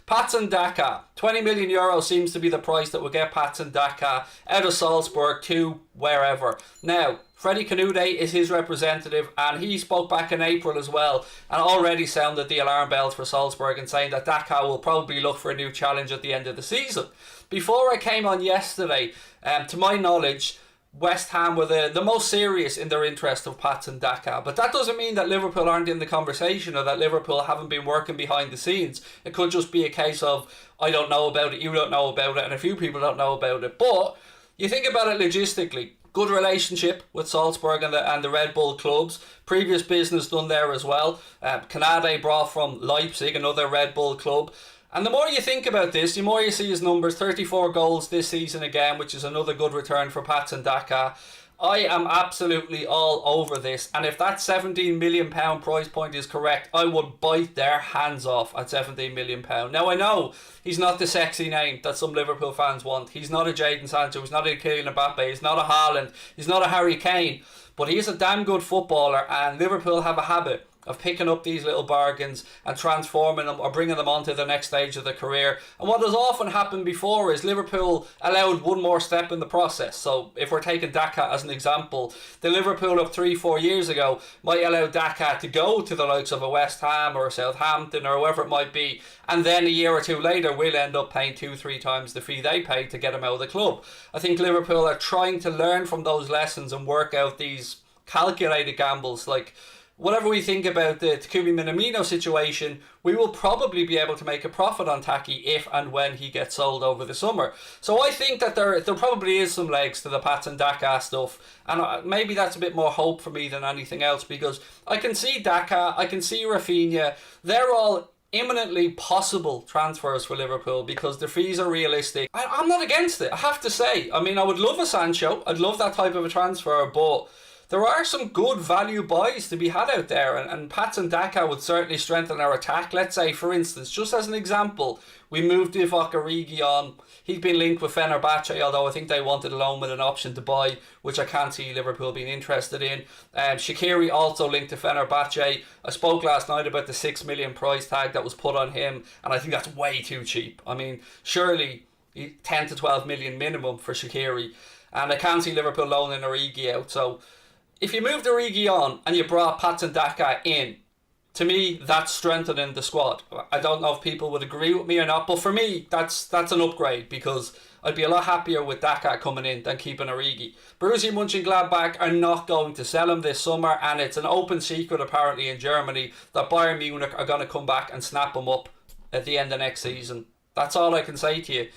Patson Daka, €20 million seems to be the price that will get Patson Daka out of Salzburg to wherever. Now, Freddie Canute is his representative, and he spoke back in April as well, and already sounded the alarm bells for Salzburg and saying that Daka will probably look for a new challenge at the end of the season. Before I came on yesterday, to my knowledge, West Ham were the most serious in their interest of Patson Daka. But that doesn't mean that Liverpool aren't in the conversation or that Liverpool haven't been working behind the scenes. It could just be a case of, I don't know about it, you don't know about it, and a few people don't know about it. But you think about it logistically. Good relationship with Salzburg and the Red Bull clubs. Previous business done there as well. Canade brought from Leipzig, another Red Bull club. And the more you think about this, the more you see his numbers. 34 goals this season again, which is another good return for Patson Daka. I am absolutely all over this. And if that £17 million price point is correct, I would bite their hands off at £17 million. Now, I know he's not the sexy name that some Liverpool fans want. He's not a Jadon Sancho. He's not a Kylian Mbappe. He's not a Haaland. He's not a Harry Kane. But he is a damn good footballer, and Liverpool have a habit of picking up these little bargains and transforming them or bringing them on to the next stage of their career. And what has often happened before is Liverpool allowed one more step in the process. So if we're taking Daka as an example, the Liverpool of 3-4 years ago might allow Daka to go to the likes of a West Ham or a Southampton or whoever it might be, and then a year or two later we'll end up paying 2-3 times the fee they paid to get him out of the club. I think Liverpool are trying to learn from those lessons and work out these calculated gambles. Like, whatever we think about the Takumi Minamino situation, we will probably be able to make a profit on Taki if and when he gets sold over the summer. So I think that there probably is some legs to the Patson Daka stuff, and maybe that's a bit more hope for me than anything else, because I can see Daka, I can see Rafinha, they're all imminently possible transfers for Liverpool because the fees are realistic. I'm not against it, I have to say. I mean, I would love a Sancho, I'd love that type of a transfer, but there are some good value buys to be had out there, and Patson Daka would certainly strengthen our attack. Let's say, for instance, just as an example, we moved Divock Origi on. He's been linked with Fenerbahce, although I think they wanted a loan with an option to buy, which I can't see Liverpool being interested in. Shaqiri also linked to Fenerbahce. I spoke last night about the £6 million price tag that was put on him, and I think that's way too cheap. I mean, surely 10 to 12 million minimum for Shaqiri, and I can't see Liverpool loaning Origi out. So if you moved Origi on and you brought Patson Daka in, to me, that's strengthening the squad. I don't know if people would agree with me or not, but for me, that's an upgrade, because I'd be a lot happier with Daka coming in than keeping Origi. Borussia Mönchengladbach are not going to sell him this summer, and it's an open secret apparently in Germany that Bayern Munich are going to come back and snap him up at the end of next season. That's all I can say to you.